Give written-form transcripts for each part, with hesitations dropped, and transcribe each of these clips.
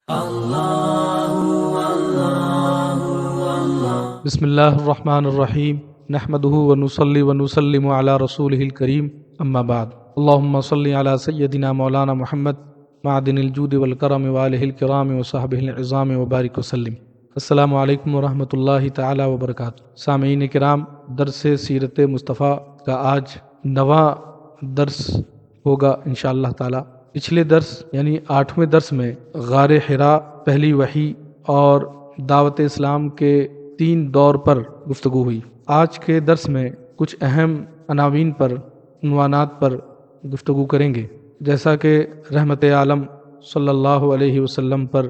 بسم اللہ الرحمن الرحیم نحمده ونصلی ونسلم علی رسولہ الکریم اما بعد اللہم صلی علی سیدنا مولانا محمد معدن الجود والکرم وآلہ الکرام وصحبہ العظام وبارک وسلم۔ السلام علیکم ورحمۃ اللہ تعالی وبرکاتہ۔ سامعین کرام، درس سیرت مصطفیٰ کا آج 9واں درس ہوگا انشاءاللہ تعالی۔ پچھلے درس یعنی 8ویں درس میں غار حرا، پہلی وحی اور دعوت اسلام کے 3 دور پر گفتگو ہوئی۔ آج کے درس میں کچھ اہم عناوین پر، عنوانات پر گفتگو کریں گے، جیسا کہ رحمت عالم صلی اللہ علیہ وسلم پر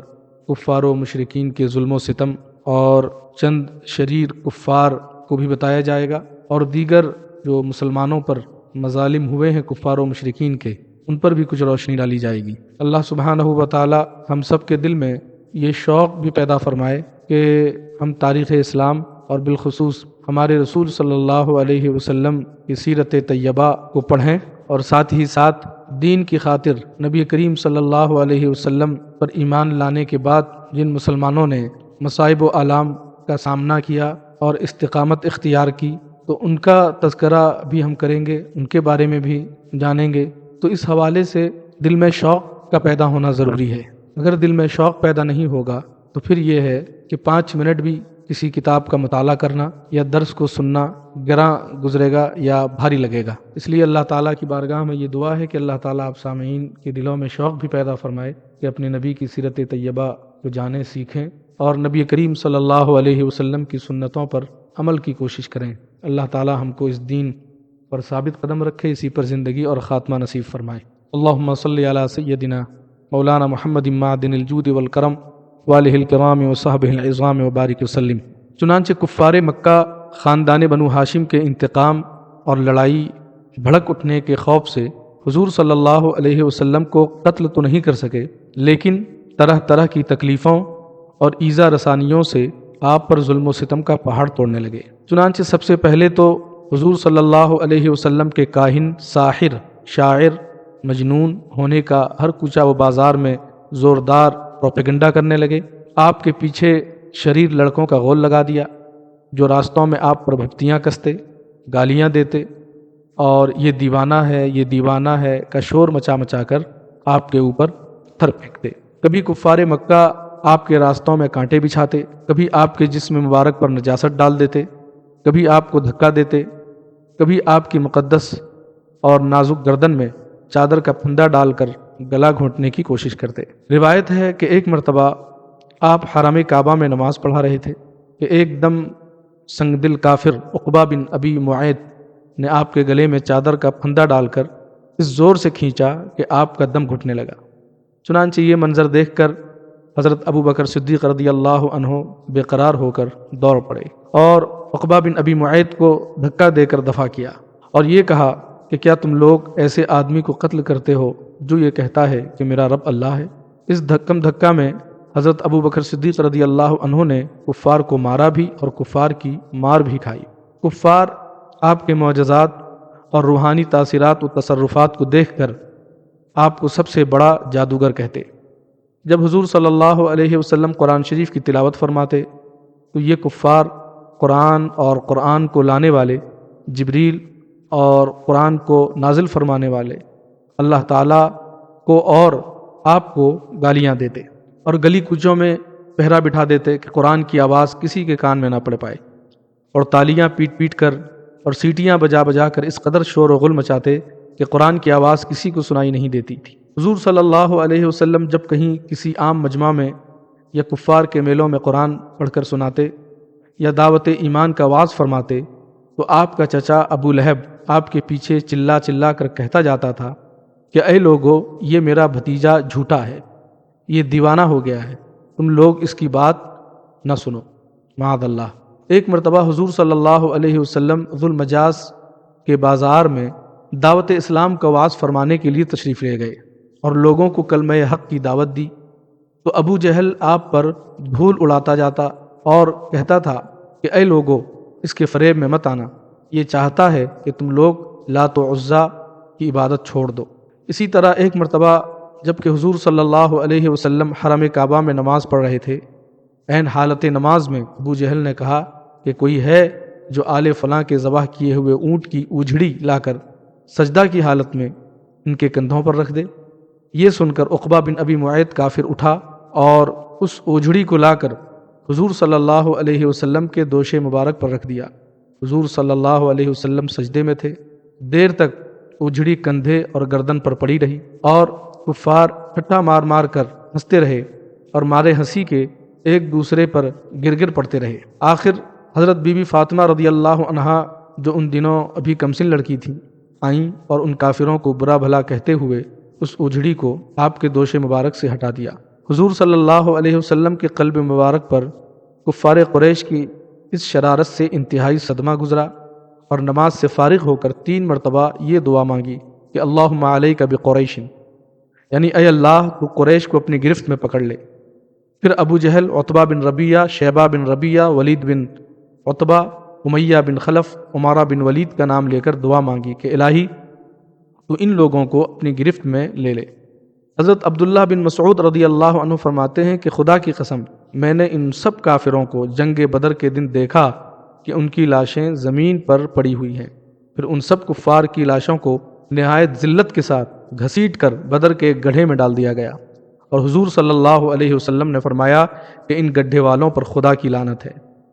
کفار و مشرکین کے ظلم و ستم اور چند شریر کفار کو بھی بتایا جائے گا، اور دیگر جو مسلمانوں پر مظالم ہوئے ہیں کفار و مشرکین کے، ان پر بھی کچھ روشنی ڈالی جائے گی۔ اللہ سبحانہ و تعالی ہم سب کے دل میں یہ شوق بھی پیدا فرمائے کہ ہم تاریخ اسلام اور بالخصوص ہمارے رسول صلی اللہ علیہ وسلم کی سیرت طیبہ کو پڑھیں، اور ساتھ ہی ساتھ دین کی خاطر نبی کریم صلی اللہ علیہ وسلم پر ایمان لانے کے بعد جن مسلمانوں نے مصائب و آلام کا سامنا کیا اور استقامت اختیار کی، تو ان کا تذکرہ بھی ہم کریں گے، ان کے بارے میں بھی جانیں گے۔ تو اس حوالے سے دل میں شوق کا پیدا ہونا ضروری ہے۔ اگر دل میں شوق پیدا نہیں ہوگا تو پھر یہ ہے کہ 5 منٹ بھی کسی کتاب کا مطالعہ کرنا یا درس کو سننا گراں گزرے گا یا بھاری لگے گا۔ اس لیے اللہ تعالیٰ کی بارگاہ میں یہ دعا ہے کہ اللہ تعالیٰ آپ سامعین کے دلوں میں شوق بھی پیدا فرمائے کہ اپنے نبی کی سیرت طیبہ کو جانیں، سیکھیں، اور نبی کریم صلی اللہ علیہ وسلم کی سنتوں پر عمل کی کوشش کریں۔ اللہ تعالیٰ ہم کو اس دین پر ثابت قدم رکھے، اسی پر زندگی اور خاتمہ نصیب فرمائے۔ اللہم صلی علی سیدنا مولانا محمد معدن الجود والکرم وآلہ الکرام وصحبہ العظام وبارک وسلم۔ چنانچہ کفار مکہ خاندان بنو ہاشم کے انتقام اور لڑائی بھڑک اٹھنے کے خوف سے حضور صلی اللہ علیہ وسلم کو قتل تو نہیں کر سکے، لیکن طرح طرح کی تکلیفوں اور ایذا رسانیوں سے آپ پر ظلم و ستم کا پہاڑ توڑنے لگے۔ چنانچہ سب سے پہلے تو حضور صلی اللہ علیہ وسلم کے کاہن، ساحر، شاعر، مجنون ہونے کا ہر کوچہ و بازار میں زوردار پروپیگنڈا کرنے لگے۔ آپ کے پیچھے شریر لڑکوں کا غول لگا دیا، جو راستوں میں آپ پر بھپتیاں کستے، گالیاں دیتے، اور یہ دیوانہ ہے کا شور مچا مچا کر آپ کے اوپر پتھر پھینکتے۔ کبھی کفار مکہ آپ کے راستوں میں کانٹے بچھاتے، کبھی آپ کے جسم مبارک پر نجاست ڈال دیتے، کبھی آپ کو دھکا دیتے، کبھی آپ کی مقدس اور نازک گردن میں چادر کا پھندا ڈال کر گلا گھونٹنے کی کوشش کرتے۔ روایت ہے کہ ایک مرتبہ آپ حرم کعبہ میں نماز پڑھا رہے تھے کہ ایک دم سنگ دل کافر عقبہ بن ابی معیط نے آپ کے گلے میں چادر کا پھندا ڈال کر اس زور سے کھینچا کہ آپ کا دم گھٹنے لگا۔ چنانچہ یہ منظر دیکھ کر حضرت ابو بکر صدیق رضی اللہ عنہ بے قرار ہو کر دوڑ پڑے اور عقبہ بن ابی معیط کو دھکا دے کر دفع کیا، اور یہ کہا کہ کیا تم لوگ ایسے آدمی کو قتل کرتے ہو جو یہ کہتا ہے کہ میرا رب اللہ ہے؟ اس دھکا میں حضرت ابو بکر صدیق رضی اللہ عنہ نے کفار کو مارا بھی اور کفار کی مار بھی کھائی۔ کفار آپ کے معجزات اور روحانی تاثیرات و تصرفات کو دیکھ کر آپ کو سب سے بڑا جادوگر کہتے۔ جب حضور صلی اللہ علیہ وسلم قرآن شریف کی تلاوت فرماتے تو یہ کفار قرآن اور قرآن کو لانے والے جبریل اور قرآن کو نازل فرمانے والے اللہ تعالیٰ کو اور آپ کو گالیاں دیتے، اور گلی کوچوں میں پہرا بٹھا دیتے کہ قرآن کی آواز کسی کے کان میں نہ پڑ پائے، اور تالیاں پیٹ پیٹ کر اور سیٹیاں بجا بجا کر اس قدر شور و غل مچاتے کہ قرآن کی آواز کسی کو سنائی نہیں دیتی تھی۔ حضور صلی اللہ علیہ وسلم جب کہیں کسی عام مجمع میں یا کفار کے میلوں میں قرآن پڑھ کر سناتے یا دعوت ایمان کا وعظ فرماتے تو آپ کا چچا ابو لہب آپ کے پیچھے چلا چلا کر کہتا جاتا تھا کہ اے لوگو، یہ میرا بھتیجا جھوٹا ہے، یہ دیوانہ ہو گیا ہے، تم لوگ اس کی بات نہ سنو، معاذ اللہ۔ ایک مرتبہ حضور صلی اللہ علیہ وسلم ذو المجاز کے بازار میں دعوت اسلام کا وعظ فرمانے کے لیے تشریف لے گئے اور لوگوں کو کلمہ حق کی دعوت دی، تو ابو جہل آپ پر دھول اڑاتا جاتا اور کہتا تھا کہ اے لوگو، اس کے فریب میں مت آنا، یہ چاہتا ہے کہ تم لوگ لات و عزا کی عبادت چھوڑ دو۔ اسی طرح ایک مرتبہ جب کہ حضور صلی اللہ علیہ وسلم حرم کعبہ میں نماز پڑھ رہے تھے، عین حالت نماز میں ابو جہل نے کہا کہ کوئی ہے جو آل فلاں کے ذبح کیے ہوئے اونٹ کی اوجھڑی لا کر سجدہ کی حالت میں ان کے کندھوں پر رکھ دے۔ یہ سن کر عقبہ بن ابی معیط کافر اٹھا اور اس اوجھڑی کو لا کر حضور صلی اللہ علیہ وسلم کے دوش مبارک پر رکھ دیا۔ حضور صلی اللہ علیہ وسلم سجدے میں تھے، دیر تک اوجھڑی کندھے اور گردن پر پڑی رہی اور کفار ٹھٹھا مار مار کر ہنستے رہے اور مارے ہنسی کے ایک دوسرے پر گر پڑتے رہے۔ آخر حضرت بی بی فاطمہ رضی اللہ عنہا جو ان دنوں ابھی کمسن لڑکی تھیں آئیں اور ان کافروں کو برا بھلا کہتے ہوئے اس اوجھڑی کو آپ کے دوش مبارک سے ہٹا دیا۔ حضور صلی اللہ علیہ وسلم کے قلب مبارک پر کفار قریش کی اس شرارت سے انتہائی صدمہ گزرا اور نماز سے فارغ ہو کر 3 مرتبہ یہ دعا مانگی کہ اللہم علیک بقریش، یعنی اے اللہ تو قریش کو اپنی گرفت میں پکڑ لے۔ پھر ابو جہل، عتبہ بن ربیہ، شیبہ بن ربیہ، ولید بن عتبہ، امیہ بن خلف، عمارہ بن ولید کا نام لے کر دعا مانگی کہ الہی تو ان لوگوں کو اپنی گرفت میں لے لے۔ حضرت عبداللہ بن مسعود رضی اللہ عنہ فرماتے ہیں کہ خدا کی قسم میں نے ان سب کافروں کو جنگ بدر کے دن دیکھا کہ ان کی لاشیں زمین پر پڑی ہوئی ہیں، پھر ان سب کفار کی لاشوں کو نہایت ذلت کے ساتھ گھسیٹ کر بدر کے ایک گڑھے میں ڈال دیا گیا، اور حضور صلی اللہ علیہ وسلم نے فرمایا کہ ان گڈھے والوں پر خدا کی لعنت ہے۔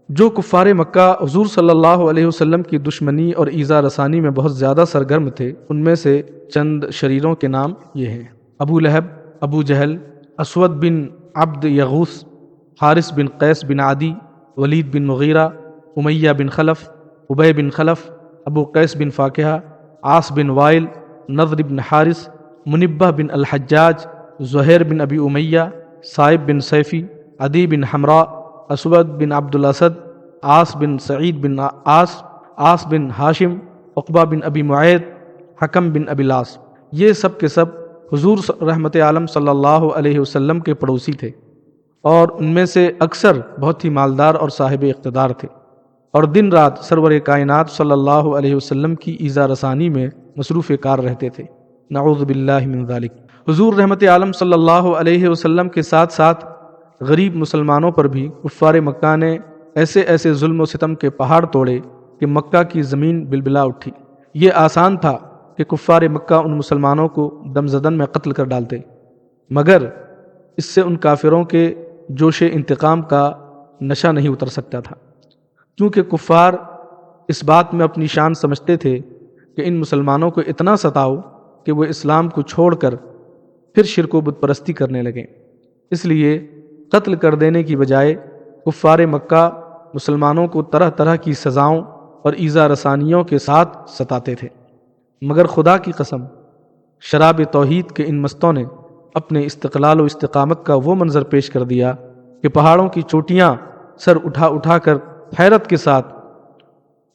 جو کفار مکہ حضور صلی اللہ علیہ وسلم کی دشمنی اور ایذا رسانی میں بہت زیادہ سرگرم تھے، ان میں سے چند شریروں کے نام یہ ہیں: ابو لہب، ابو جہل، اسود بن عبد یغوث، حارث بن قیس بن عدی، ولید بن مغیرہ، امیہ بن خلف، ابی بن خلف، ابو قیس بن فاکہہ، عاص بن وائل، نضر بن حارث، منبہ بن الحجاج، زہیر بن ابی امیہ، صائب بن سیفی، عدی بن حمراء، اسود بن عبد الاسد، عاص بن سعید بن عاص بن ہاشم، عقبہ بن ابی معیط، حکم بن ابی العاص۔ یہ سب کے سب حضور رحمت عالم صلی اللہ علیہ وسلم کے پڑوسی تھے، اور ان میں سے اکثر بہت ہی مالدار اور صاحب اقتدار تھے، اور دن رات سرور کائنات صلی اللہ علیہ وسلم کی ایذا رسانی میں مصروف کار رہتے تھے۔ نعوذ باللہ من ذالک۔ حضور رحمت عالم صلی اللہ علیہ وسلم کے ساتھ ساتھ غریب مسلمانوں پر بھی کفار مکہ نے ایسے ایسے ظلم و ستم کے پہاڑ توڑے کہ مکہ کی زمین بلبلا اٹھی۔ یہ آسان تھا کہ کفار مکہ ان مسلمانوں کو دم زدن میں قتل کر ڈالتے، مگر اس سے ان کافروں کے جوش انتقام کا نشہ نہیں اتر سکتا تھا، کیونکہ کفار اس بات میں اپنی شان سمجھتے تھے کہ ان مسلمانوں کو اتنا ستاؤ کہ وہ اسلام کو چھوڑ کر پھر شرک و بت پرستی کرنے لگیں۔ اس لیے قتل کر دینے کی بجائے کفار مکہ مسلمانوں کو طرح طرح کی سزاؤں اور ایذا رسانیوں کے ساتھ ستاتے تھے، مگر خدا کی قسم شراب توحید کے ان مستوں نے اپنے استقلال و استقامت کا وہ منظر پیش کر دیا کہ پہاڑوں کی چوٹیاں سر اٹھا اٹھا کر حیرت کے ساتھ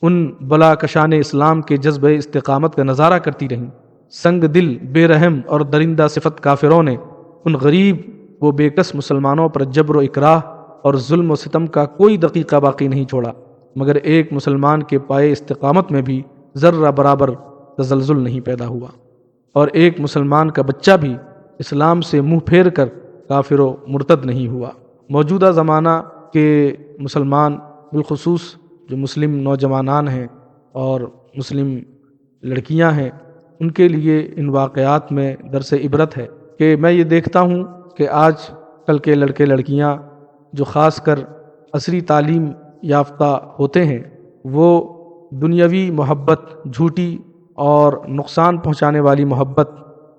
ان بلا کشان اسلام کے جذبہ استقامت کا نظارہ کرتی رہیں۔ سنگ دل، بے رحم اور درندہ صفت کافروں نے ان غریب و بے کس مسلمانوں پر جبر و اکراہ اور ظلم و ستم کا کوئی دقیقہ باقی نہیں چھوڑا، مگر ایک مسلمان کے پائے استقامت میں بھی ذرہ برابر تزلزل نہیں پیدا ہوا، اور ایک مسلمان کا بچہ بھی اسلام سے منہ پھیر کر کافر و مرتد نہیں ہوا۔ موجودہ زمانہ کے مسلمان، بالخصوص جو مسلم نوجوانان ہیں اور مسلم لڑکیاں ہیں، ان کے لیے ان واقعات میں درس عبرت ہے کہ میں یہ دیکھتا ہوں کہ آج کل کے لڑکے لڑکیاں جو خاص کر عصری تعلیم یافتہ ہوتے ہیں، وہ دنیاوی محبت، جھوٹی اور نقصان پہنچانے والی محبت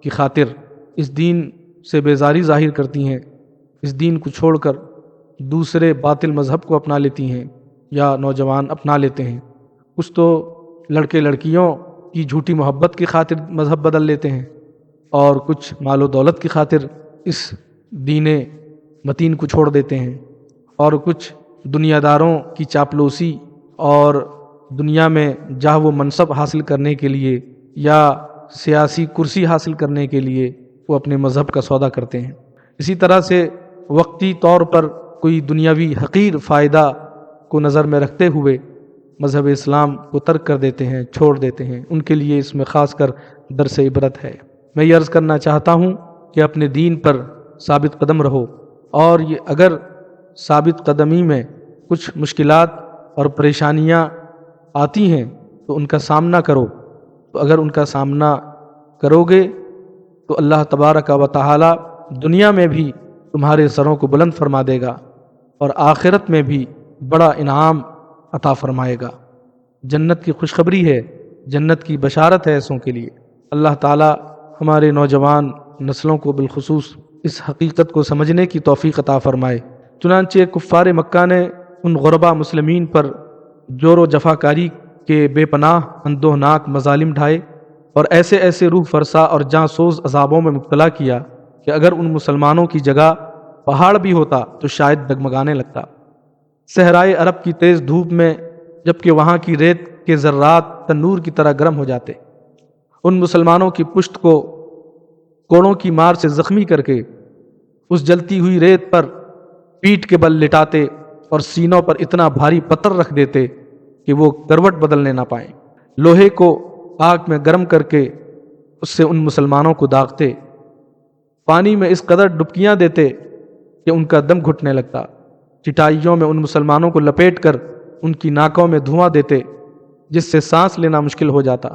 کی خاطر اس دین سے بیزاری ظاہر کرتی ہیں، اس دین کو چھوڑ کر دوسرے باطل مذہب کو اپنا لیتی ہیں یا نوجوان اپنا لیتے ہیں۔ کچھ تو لڑکے لڑکیوں کی جھوٹی محبت کی خاطر مذہب بدل لیتے ہیں، اور کچھ مال و دولت کی خاطر اس دین متین کو چھوڑ دیتے ہیں، اور کچھ دنیا داروں کی چاپلوسی اور دنیا میں جاہ و منصب حاصل کرنے کے لیے یا سیاسی کرسی حاصل کرنے کے لیے وہ اپنے مذہب کا سودا کرتے ہیں۔ اسی طرح سے وقتی طور پر کوئی دنیاوی حقیر فائدہ کو نظر میں رکھتے ہوئے مذہب اسلام کو ترک کر دیتے ہیں، چھوڑ دیتے ہیں۔ ان کے لیے اس میں خاص کر درس عبرت ہے۔ میں یہ عرض کرنا چاہتا ہوں کہ اپنے دین پر ثابت قدم رہو، اور یہ اگر ثابت قدمی میں کچھ مشکلات اور پریشانیاں آتی ہیں تو ان کا سامنا کرو، تو اگر ان کا سامنا کرو گے تو اللہ تبارک و تعالی دنیا میں بھی تمہارے سروں کو بلند فرما دے گا اور آخرت میں بھی بڑا انعام عطا فرمائے گا۔ جنت کی خوشخبری ہے، جنت کی بشارت ہے ایسوں کے لیے۔ اللہ تعالی ہمارے نوجوان نسلوں کو بالخصوص اس حقیقت کو سمجھنے کی توفیق عطا فرمائے۔ چنانچہ کفار مکہ نے ان غربا مسلمین پر جور و جفاکاری کے بے پناہ اندوہناک مظالم ڈھائے اور ایسے ایسے روح فرسا اور جاں سوز عذابوں میں مبتلا کیا کہ اگر ان مسلمانوں کی جگہ پہاڑ بھی ہوتا تو شاید ڈگمگانے لگتا۔ صحرائے عرب کی تیز دھوپ میں جبکہ وہاں کی ریت کے ذرات تنور کی طرح گرم ہو جاتے، ان مسلمانوں کی پشت کو کوڑوں کی مار سے زخمی کر کے اس جلتی ہوئی ریت پر پیٹھ کے بل لٹاتے اور سینوں پر اتنا بھاری پتھر رکھ دیتے کہ وہ کروٹ بدلنے نہ پائیں۔ لوہے کو آگ میں گرم کر کے اس سے ان مسلمانوں کو داغتے، پانی میں اس قدر ڈبکیاں دیتے کہ ان کا دم گھٹنے لگتا، چٹائیوں میں ان مسلمانوں کو لپیٹ کر ان کی ناکوں میں دھواں دیتے جس سے سانس لینا مشکل ہو جاتا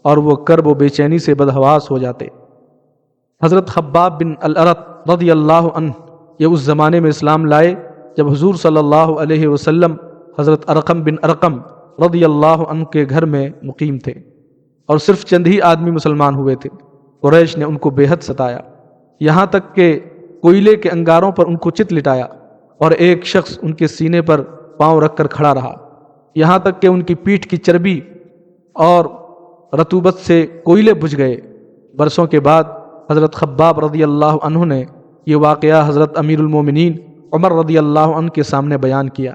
اور وہ کرب و بے چینی سے بدحواس ہو جاتے۔ حضرت خباب بن الارت رضی اللہ عنہ یہ اس زمانے میں اسلام لائے جب حضور صلی اللہ علیہ وسلم حضرت ارقم بن ارقم رضی اللہ عنہ کے گھر میں مقیم تھے اور صرف چند ہی آدمی مسلمان ہوئے تھے۔ قریش نے ان کو بے حد ستایا، یہاں تک کہ کوئلے کے انگاروں پر ان کو چت لٹایا اور ایک شخص ان کے سینے پر پاؤں رکھ کر کھڑا رہا، یہاں تک کہ ان کی پیٹھ کی چربی اور رطوبت سے کوئلے بجھ گئے۔ برسوں کے بعد حضرت خباب رضی اللہ عنہ نے یہ واقعہ حضرت امیر المومنین عمر رضی اللہ عنہ کے سامنے بیان کیا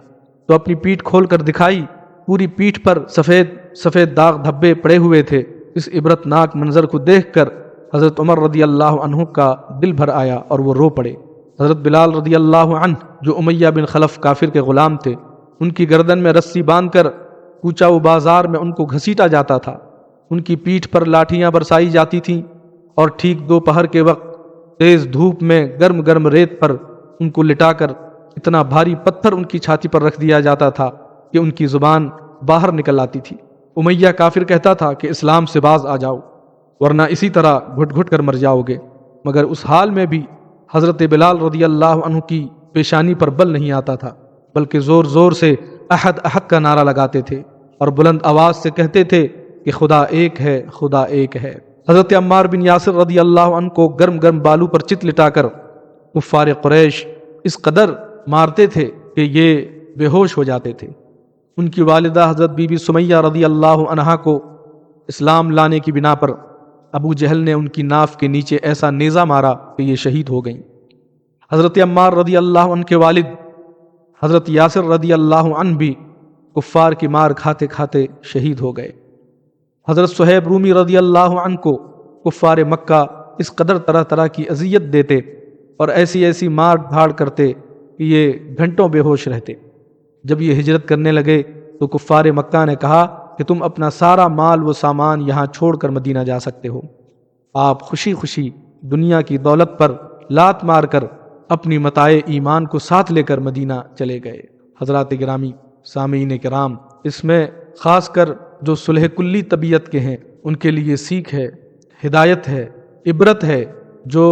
تو اپنی پیٹھ کھول کر دکھائی، پوری پیٹھ پر سفید سفید داغ دھبے پڑے ہوئے تھے۔ اس عبرت ناک منظر کو دیکھ کر حضرت عمر رضی اللہ عنہ کا دل بھر آیا اور وہ رو پڑے۔ حضرت بلال رضی اللہ عنہ جو امیہ بن خلف کافر کے غلام تھے، ان کی گردن میں رسی باندھ کر کوچہ و بازار میں ان کو گھسیٹا جاتا تھا، ان کی پیٹھ پر لاٹھیاں برسائی جاتی تھیں اور ٹھیک دوپہر کے وقت تیز دھوپ میں گرم گرم ریت پر ان کو لٹا کر اتنا بھاری پتھر ان کی چھاتی پر رکھ دیا جاتا تھا کہ ان کی زبان باہر نکل آتی تھی۔ امیہ کافر کہتا تھا کہ اسلام سے باز آ جاؤ ورنہ اسی طرح گھٹ گھٹ کر مر جاؤ گے، مگر اس حال میں بھی حضرت بلال رضی اللہ عنہ کی پیشانی پر بل نہیں آتا تھا، بلکہ زور زور سے احد احد کا نعرہ لگاتے تھے اور بلند آواز سے کہتے تھے کہ خدا ایک ہے، خدا ایک ہے۔ حضرت عمار بن یاسر رضی اللہ عنہ کو گرم گرم بالو پر چت لٹا کر کفار قریش اس قدر مارتے تھے کہ یہ بے ہوش ہو جاتے تھے۔ ان کی والدہ حضرت بی بی سمیہ رضی اللہ عنہا کو اسلام لانے کی بنا پر ابو جہل نے ان کی ناف کے نیچے ایسا نیزہ مارا کہ یہ شہید ہو گئیں۔ حضرت عمار رضی اللہ عنہ کے والد حضرت یاسر رضی اللہ عنہ بھی کفار کی مار کھاتے کھاتے شہید ہو گئے۔ حضرت صہیب رومی رضی اللہ عنہ کو کفار مکہ اس قدر طرح طرح کی اذیت دیتے اور ایسی ایسی مار دھاڑ کرتے کہ یہ گھنٹوں بے ہوش رہتے۔ جب یہ ہجرت کرنے لگے تو کفار مکہ نے کہا کہ تم اپنا سارا مال و سامان یہاں چھوڑ کر مدینہ جا سکتے ہو۔ آپ خوشی خوشی دنیا کی دولت پر لات مار کر اپنی متاع ایمان کو ساتھ لے کر مدینہ چلے گئے۔ حضرات گرامی سامعین کرام، اس میں خاص کر جو صلح کلی طبیعت کے ہیں ان کے لیے سیکھ ہے، ہدایت ہے، عبرت ہے، جو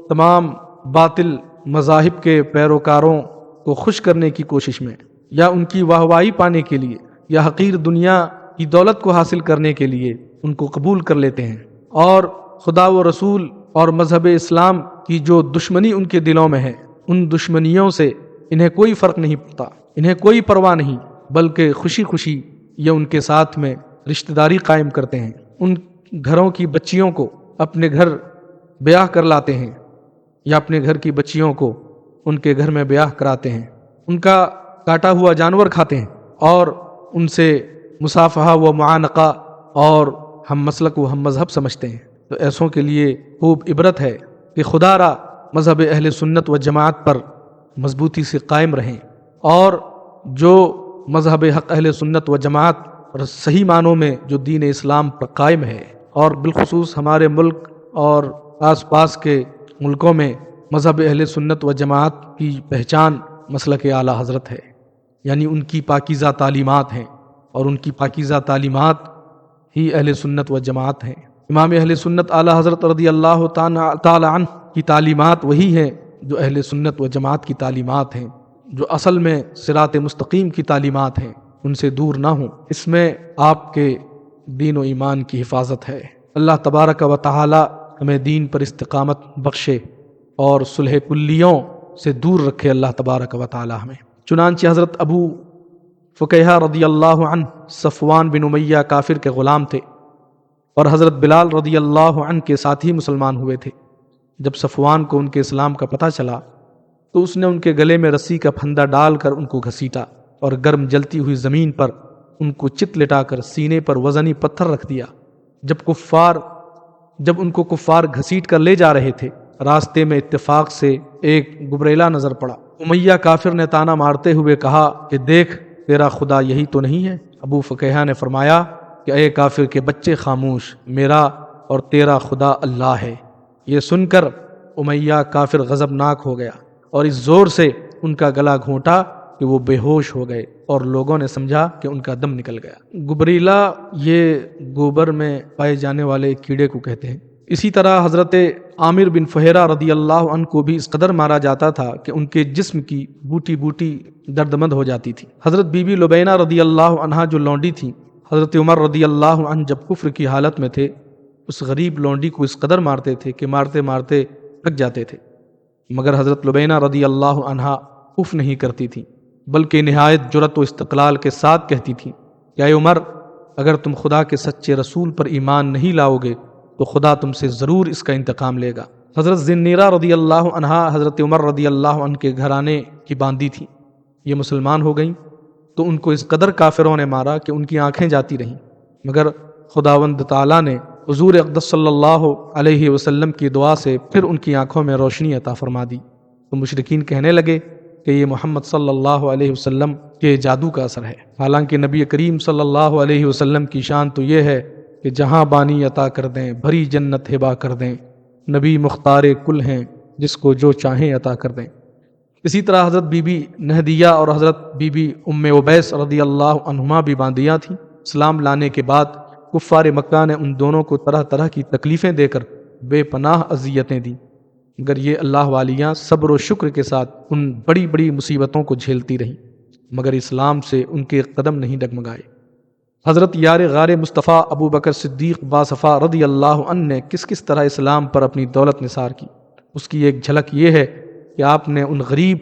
تمام باطل مذاہب کے پیروکاروں کو خوش کرنے کی کوشش میں یا ان کی واہواہی پانے کے لیے یا حقیر دنیا کی دولت کو حاصل کرنے کے لیے ان کو قبول کر لیتے ہیں، اور خدا و رسول اور مذہب اسلام کی جو دشمنی ان کے دلوں میں ہے، ان دشمنیوں سے انہیں کوئی فرق نہیں پڑتا، انہیں کوئی پرواہ نہیں، بلکہ خوشی خوشی یہ ان کے ساتھ میں رشتہ داری قائم کرتے ہیں، ان گھروں کی بچیوں کو اپنے گھر بیاہ کر لاتے ہیں یا اپنے گھر کی بچیوں کو ان کے گھر میں بیاہ کراتے ہیں، ان کا کاٹا ہوا جانور کھاتے ہیں اور ان سے مصافحہ و معانقہ اور ہم مسلک و ہم مذہب سمجھتے ہیں۔ تو ایسوں کے لیے خوب عبرت ہے کہ خدا را مذہب اہل سنت و جماعت پر مضبوطی سے قائم رہیں، اور جو مذہب حق اہل سنت و جماعت اور صحیح معنوں میں جو دین اسلام پر قائم ہے، اور بالخصوص ہمارے ملک اور آس پاس کے ملکوں میں مذہب اہل سنت و جماعت کی پہچان مسلک اعلیٰ حضرت ہے، یعنی ان کی پاکیزہ تعلیمات ہیں، اور ان کی پاکیزہ تعلیمات ہی اہل سنت و جماعت ہیں۔ امام اہل سنت اعلیٰ حضرت رضی اللہ تعالی عنہ کی تعلیمات وہی ہیں جو اہل سنت و جماعت کی تعلیمات ہیں، جو اصل میں صراط مستقیم کی تعلیمات ہیں، ان سے دور نہ ہوں۔ اس میں آپ کے دین و ایمان کی حفاظت ہے۔ اللہ تبارک و تعالی ہمیں دین پر استقامت بخشے اور صلح کلیوں سے دور رکھے اللہ تبارک و تعالی ہمیں۔ چنانچہ حضرت ابو فقیہ رضی اللہ عنہ صفوان بن امیہ کافر کے غلام تھے، اور حضرت بلال رضی اللہ عنہ کے ساتھ ہی مسلمان ہوئے تھے۔ جب صفوان کو ان کے اسلام کا پتہ چلا تو اس نے ان کے گلے میں رسی کا پھندا ڈال کر ان کو گھسیٹا، اور گرم جلتی ہوئی زمین پر ان کو چت لٹا کر سینے پر وزنی پتھر رکھ دیا۔ جب ان کو کفار گھسیٹ کر لے جا رہے تھے، راستے میں اتفاق سے ایک گبریلا نظر پڑا۔ امیہ کافر نے تانا مارتے ہوئے کہا کہ دیکھ، تیرا خدا یہی تو نہیں ہے؟ ابو فقیہ نے فرمایا کہ اے کافر کے بچے خاموش، میرا اور تیرا خدا اللہ ہے۔ یہ سن کر امیہ کافر غضبناک ہو گیا اور اس زور سے ان کا گلا گھونٹا کہ وہ بے ہوش ہو گئے، اور لوگوں نے سمجھا کہ ان کا دم نکل گیا۔ گبریلا یہ گوبر میں پائے جانے والے کیڑے کو کہتے ہیں۔ اسی طرح حضرت عامر بن فہیرہ رضی اللہ عنہ کو بھی اس قدر مارا جاتا تھا کہ ان کے جسم کی بوٹی بوٹی دردمند ہو جاتی تھی۔ حضرت بی بی لبینہ رضی اللہ عنہا جو لونڈی تھی، حضرت عمر رضی اللہ عنہ جب کفر کی حالت میں تھے، اس غریب لونڈی کو اس قدر مارتے تھے کہ مارتے مارتے تھک جاتے تھے، مگر حضرت لبینہ رضی اللہ عنہا اف نہیں کرتی تھی، بلکہ نہایت جرأت و استقلال کے ساتھ کہتی تھی کہ اے عمر، اگر تم خدا کے سچے رسول پر ایمان نہیں لاؤ گے تو خدا تم سے ضرور اس کا انتقام لے گا۔ حضرت ذنیرہ رضی اللہ عنہا حضرت عمر رضی اللہ عنہ کے گھرانے کی باندی تھی۔ یہ مسلمان ہو گئیں تو ان کو اس قدر کافروں نے مارا کہ ان کی آنکھیں جاتی رہیں، مگر خداوند تعالیٰ نے حضور اقدس صلی اللہ علیہ وسلم کی دعا سے پھر ان کی آنکھوں میں روشنی عطا فرما دی۔ تو مشرکین کہنے لگے کہ یہ محمد صلی اللہ علیہ وسلم کے جادو کا اثر ہے، حالانکہ نبی کریم صلی اللہ علیہ وسلم کی شان تو یہ ہے کہ جہاں بانی عطا کر دیں، بھری جنت ہبا کر دیں، نبی مختار کل ہیں، جس کو جو چاہیں عطا کر دیں۔ اسی طرح حضرت بی بی نہدیہ اور حضرت بی بی ام عبیس رضی اللہ عنہما بھی باندیاں تھیں۔ اسلام لانے کے بعد کفار مکہ نے ان دونوں کو طرح طرح کی تکلیفیں دے کر بے پناہ اذیتیں دیں، مگر یہ اللہ والیاں صبر و شکر کے ساتھ ان بڑی بڑی مصیبتوں کو جھیلتی رہیں، مگر اسلام سے ان کے قدم نہیں ڈگمگائے۔ حضرت یار غار مصطفیٰ ابو بکر صدیق باصفا رضی اللہ عنہ نے کس طرح اسلام پر اپنی دولت نثار کی، اس کی ایک جھلک یہ ہے کہ آپ نے ان غریب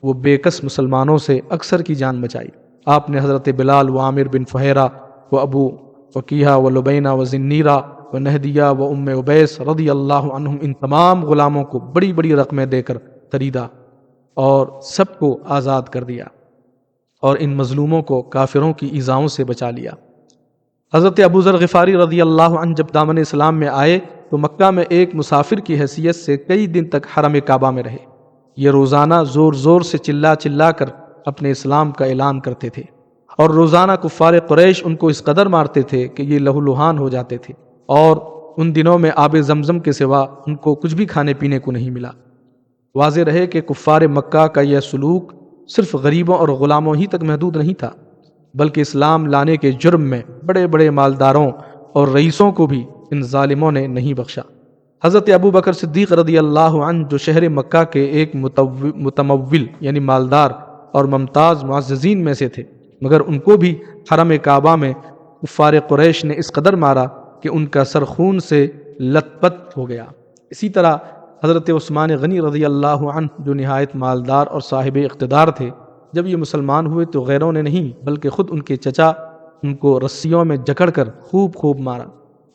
و بے کس مسلمانوں سے اکثر کی جان بچائی۔ آپ نے حضرت بلال و عامر بن فہیرہ و ابو فقیہ و لبینہ و ذنیرہ و نہدیہ و ام عبیس رضی اللہ عنہم، ان تمام غلاموں کو بڑی بڑی رقمیں دے کر خریدا اور سب کو آزاد کر دیا، اور ان مظلوموں کو کافروں کی ایذاؤں سے بچا لیا۔ حضرت ابو ذر غفاری رضی اللہ عنہ جب دامن اسلام میں آئے تو مکہ میں ایک مسافر کی حیثیت سے کئی دن تک حرم کعبہ میں رہے۔ یہ روزانہ زور زور سے چلا چلا کر اپنے اسلام کا اعلان کرتے تھے، اور روزانہ کفار قریش ان کو اس قدر مارتے تھے کہ یہ لہو لہان ہو جاتے تھے، اور ان دنوں میں آب زمزم کے سوا ان کو کچھ بھی کھانے پینے کو نہیں ملا۔ واضح رہے کہ کفار مکہ کا یہ سلوک صرف غریبوں اور غلاموں ہی تک محدود نہیں تھا، بلکہ اسلام لانے کے جرم میں بڑے بڑے مالداروں اور رئیسوں کو بھی ان ظالموں نے نہیں بخشا۔ حضرت ابو بکر صدیق رضی اللہ عنہ جو شہر مکہ کے ایک متمول یعنی مالدار اور ممتاز معززین میں سے تھے، مگر ان کو بھی حرم کعبہ میں کفار قریش نے اس قدر مارا کہ ان کا سر خون سے لت پت ہو گیا۔ اسی طرح حضرت عثمان غنی رضی اللہ عنہ جو نہایت مالدار اور صاحب اقتدار تھے، جب یہ مسلمان ہوئے تو غیروں نے نہیں بلکہ خود ان کے چچا ان کو رسیوں میں جکڑ کر خوب مارا۔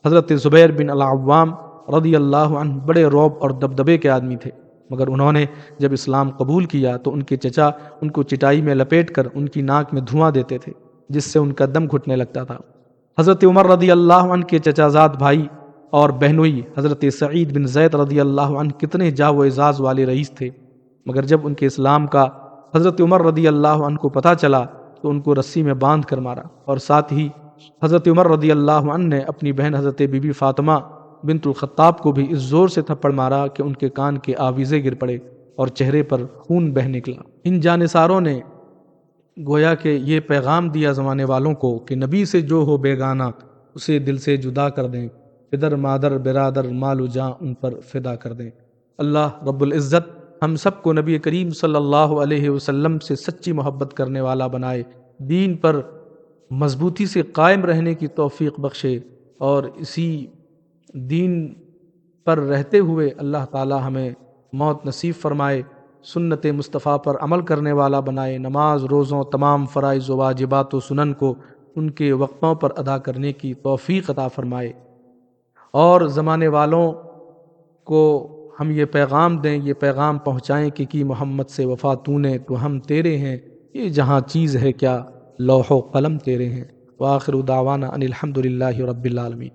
حضرت زبیر بن العوام رضی اللہ عنہ بڑے رعب اور دبدبے کے آدمی تھے، مگر انہوں نے جب اسلام قبول کیا تو ان کے چچا ان کو چٹائی میں لپیٹ کر ان کی ناک میں دھواں دیتے تھے، جس سے ان کا دم گھٹنے لگتا تھا۔ حضرت عمر رضی اللہ عنہ کے چچا زاد بھائی اور بہنوئی حضرت سعید بن زید رضی اللہ عنہ کتنے جاہ و اعزاز والے رئیس تھے، مگر جب ان کے اسلام کا حضرت عمر رضی اللہ عنہ کو پتہ چلا تو ان کو رسی میں باندھ کر مارا، اور ساتھ ہی حضرت عمر رضی اللہ عنہ نے اپنی بہن حضرت بی بی فاطمہ بنت الخطاب کو بھی اس زور سے تھپڑ مارا کہ ان کے کان کے آویزے گر پڑے اور چہرے پر خون بہہ نکلا۔ ان جانثاروں نے گویا کہ یہ پیغام دیا زمانے والوں کو کہ نبی سے جو ہو بیگانہ اسے دل سے جدا کر دیں، پدر مادر برادر مال و جاں ان پر فدا کر دیں۔ اللہ رب العزت ہم سب کو نبی کریم صلی اللہ علیہ وسلم سے سچی محبت کرنے والا بنائے، دین پر مضبوطی سے قائم رہنے کی توفیق بخشے، اور اسی دین پر رہتے ہوئے اللہ تعالی ہمیں موت نصیب فرمائے، سنت مصطفیٰ پر عمل کرنے والا بنائے، نماز روزوں تمام فرائض و واجبات و سنن کو ان کے وقتوں پر ادا کرنے کی توفیق عطا فرمائے، اور زمانے والوں کو ہم یہ پیغام دیں، یہ پیغام پہنچائیں کہ کی محمد سے وفا تو نے تو ہم تیرے ہیں، یہ جہاں چیز ہے کیا لوح و قلم تیرے ہیں۔ وآخر دعوانا ان الحمد للہ رب العالمین۔